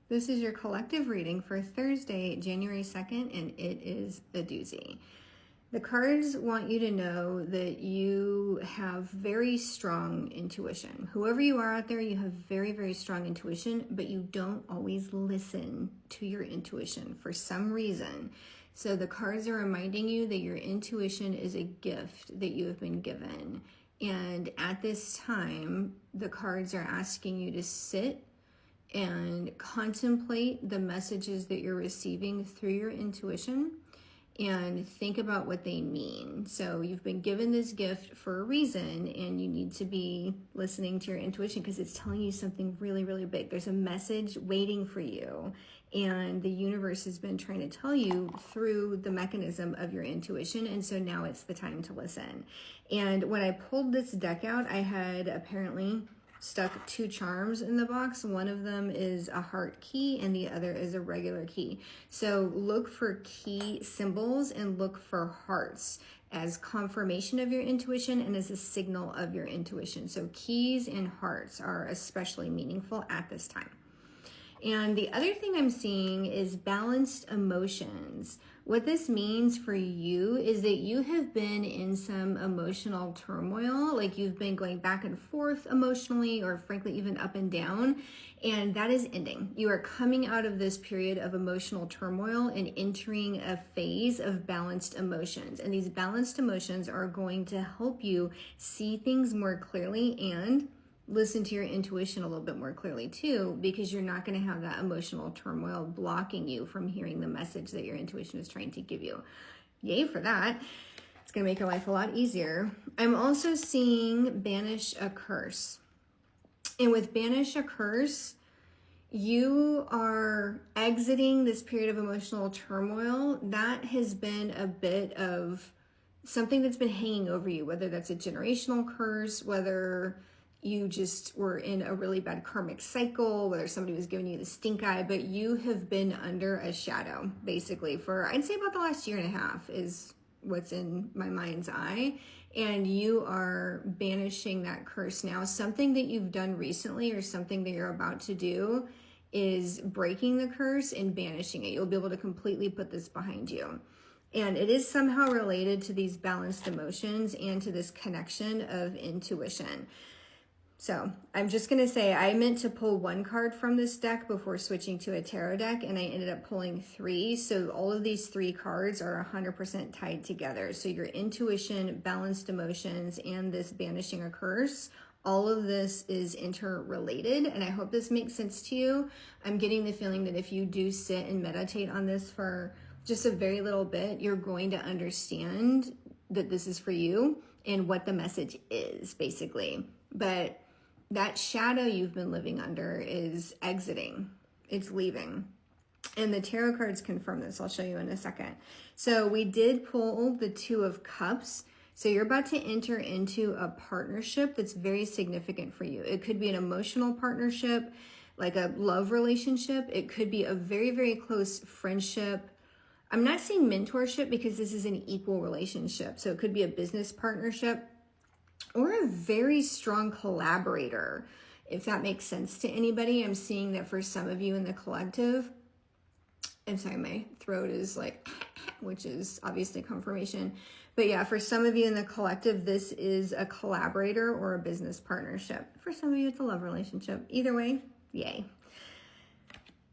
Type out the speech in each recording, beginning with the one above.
This is your collective reading for Thursday, January 2nd, and it is a doozy. The cards want you to know that you have very strong intuition. Whoever you are out there, you have very, very strong intuition, but you don't always listen to your intuition for some reason. So the cards are reminding you that your intuition is a gift that you have been given. And at this time, the cards are asking you to sit and contemplate the messages that you're receiving through your intuition and think about what they mean. So you've been given this gift for a reason, and you need to be listening to your intuition because it's telling you something really, really big. There's a message waiting for you, and the universe has been trying to tell you through the mechanism of your intuition, and so now it's the time to listen. And when I pulled this deck out, I had apparently stuck 2 charms in the box. One of them is a heart key and the other is a regular key. So look for key symbols and look for hearts as confirmation of your intuition and as a signal of your intuition. So keys and hearts are especially meaningful at this time. And the other thing I'm seeing is balanced emotions. What this means for you is that you have been in some emotional turmoil, like you've been going back and forth emotionally, or frankly, even up and down, and that is ending. You are coming out of this period of emotional turmoil and entering a phase of balanced emotions. And these balanced emotions are going to help you see things more clearly and listen to your intuition a little bit more clearly too, because you're not going to have that emotional turmoil blocking you from hearing the message that your intuition is trying to give you. Yay for that. It's going to make your life a lot easier. I'm also seeing banish a curse. And with banish a curse, you are exiting this period of emotional turmoil. That has been a bit of something that's been hanging over you, whether that's a generational curse, whether you just were in a really bad karmic cycle, whether somebody was giving you the stink eye, but you have been under a shadow basically for, I'd say, about the last 1.5 years is what's in my mind's eye. And you are banishing that curse now. Something that you've done recently or something that you're about to do is breaking the curse and banishing it. You'll be able to completely put this behind you. And it is somehow related to these balanced emotions and to this connection of intuition. So I'm just going to say I meant to pull 1 card from this deck before switching to a tarot deck, and I ended up pulling 3. So all of these 3 cards are 100% tied together. So your intuition, balanced emotions, and this banishing a curse, all of this is interrelated, and I hope this makes sense to you. I'm getting the feeling that if you do sit and meditate on this for just a very little bit, you're going to understand that this is for you and what the message is, basically. But that shadow you've been living under is exiting. It's leaving. And the tarot cards confirm this. I'll show you in a second. So we did pull the 2 of Cups. So you're about to enter into a partnership that's very significant for you. It could be an emotional partnership, like a love relationship. It could be a very, very close friendship. I'm not saying mentorship because this is an equal relationship. So it could be a business partnership or a very strong collaborator, if that makes sense to anybody. I'm seeing that for some of you in the collective. I'm sorry, my throat is like, which is obviously confirmation. But yeah, for some of you in the collective, this is a collaborator or a business partnership. For some of you, it's a love relationship. Either way, yay.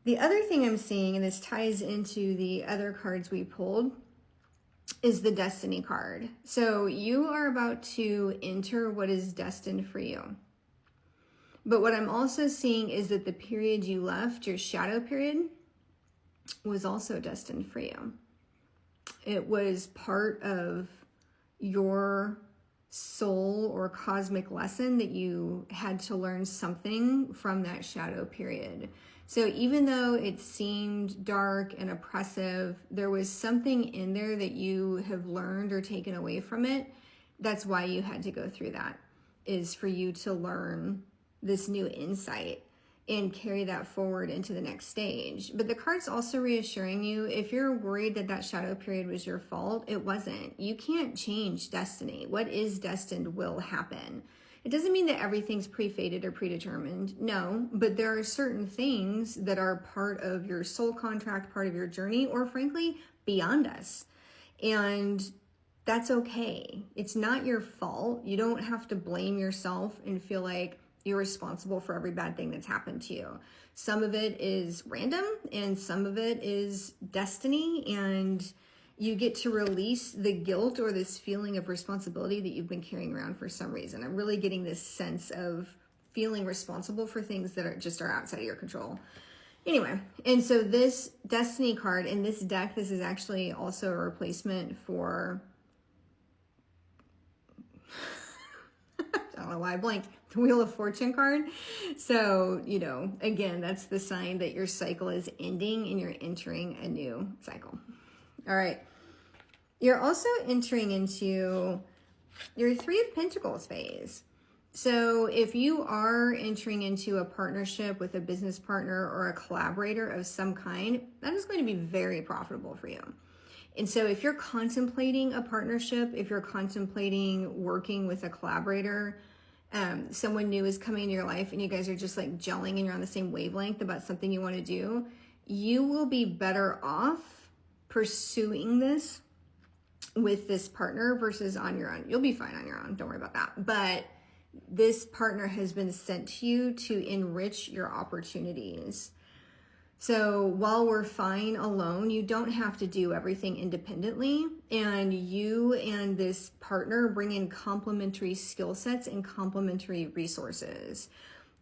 The other thing I'm seeing, and this ties into the other cards we pulled, is the Destiny card. So you are about to enter what is destined for you. But what I'm also seeing is that the period you left, your shadow period, was also destined for you. It was part of your soul or cosmic lesson that you had to learn something from that shadow period. So even though it seemed dark and oppressive, there was something in there that you have learned or taken away from it. That's why you had to go through that, is for you to learn this new insight and carry that forward into the next stage. But the card's also reassuring you, if you're worried that that shadow period was your fault, it wasn't. You can't change destiny. What is destined will happen. It doesn't mean that everything's pre-fated or predetermined. No, but there are certain things that are part of your soul contract, part of your journey, or frankly, beyond us. And that's okay. It's not your fault. You don't have to blame yourself and feel like you're responsible for every bad thing that's happened to you. Some of it is random and some of it is destiny, and you get to release the guilt or this feeling of responsibility that you've been carrying around for some reason. I'm really getting this sense of feeling responsible for things that are outside of your control. Anyway, and so this destiny card in this deck, this is actually also a replacement for, I don't know why I blanked, the Wheel of Fortune card. So, you know, again, that's the sign that your cycle is ending and you're entering a new cycle. All right. You're also entering into your Three of Pentacles phase. So if you are entering into a partnership with a business partner or a collaborator of some kind, that is going to be very profitable for you. And so if you're contemplating a partnership, if you're contemplating working with a collaborator, someone new is coming into your life and you guys are just like gelling and you're on the same wavelength about something you want to do, you will be better off pursuing this with this partner versus on your own. You'll be fine on your own. Don't worry about that. But this partner has been sent to you to enrich your opportunities. So while we're fine alone, you don't have to do everything independently. And you and this partner bring in complementary skill sets and complementary resources.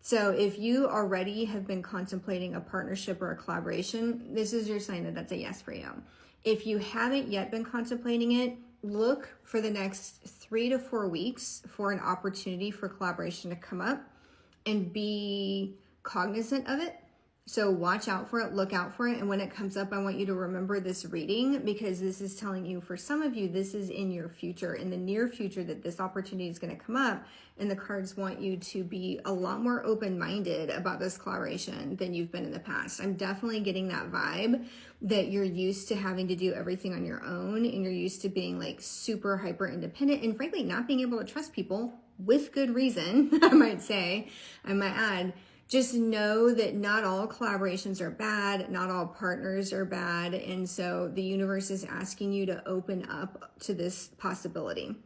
So if you already have been contemplating a partnership or a collaboration, this is your sign that that's a yes for you. If you haven't yet been contemplating it, look for the next 3 to 4 weeks for an opportunity for collaboration to come up and be cognizant of it. So watch out for it, look out for it. And when it comes up, I want you to remember this reading, because this is telling you, for some of you, this is in your future, in the near future, that this opportunity is going to come up. And the cards want you to be a lot more open-minded about this collaboration than you've been in the past. I'm definitely getting that vibe that you're used to having to do everything on your own, and you're used to being like super hyper independent and frankly not being able to trust people with good reason. I might add. Just know that not all collaborations are bad, not all partners are bad, and so the universe is asking you to open up to this possibility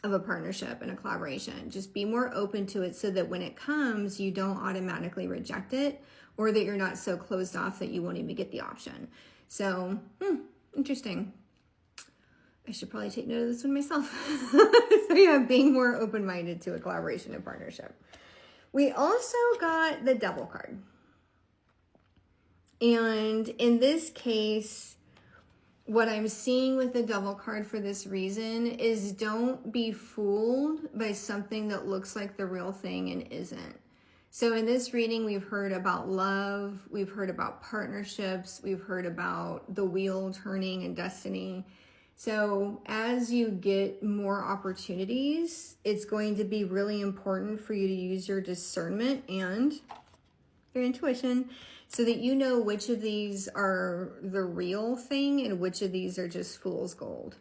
of a partnership and a collaboration. Just be more open to it so that when it comes, you don't automatically reject it, or that you're not so closed off that you won't even get the option. So, interesting. I should probably take note of this one myself. So yeah, being more open-minded to a collaboration and partnership. We also got the Devil card. And in this case, what I'm seeing with the Devil card for this reason is don't be fooled by something that looks like the real thing and isn't. So in this reading, we've heard about love, we've heard about partnerships, we've heard about the wheel turning and destiny. So as you get more opportunities, it's going to be really important for you to use your discernment and your intuition so that you know which of these are the real thing and which of these are just fool's gold.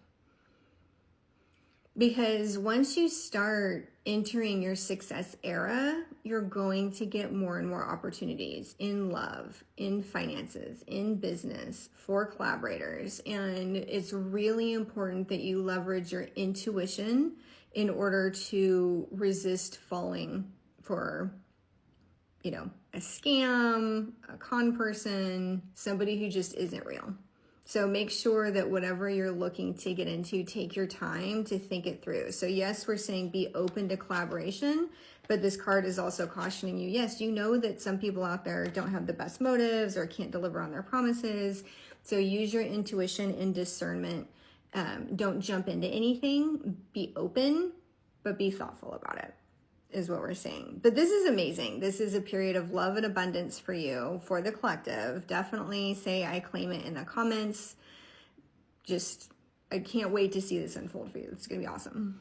Because once you start entering your success era, you're going to get more and more opportunities in love, in finances, in business, for collaborators. And it's really important that you leverage your intuition in order to resist falling for, you know, a scam, a con person, somebody who just isn't real. So make sure that whatever you're looking to get into, take your time to think it through. So yes, we're saying be open to collaboration, but this card is also cautioning you. Yes, you know that some people out there don't have the best motives or can't deliver on their promises. So use your intuition and discernment. Don't jump into anything. Be open, but be thoughtful about it, is what we're saying. But this is amazing. This is a period of love and abundance for you, for the collective. Definitely say I claim it in the comments. I can't wait to see this unfold for you. It's going to be awesome.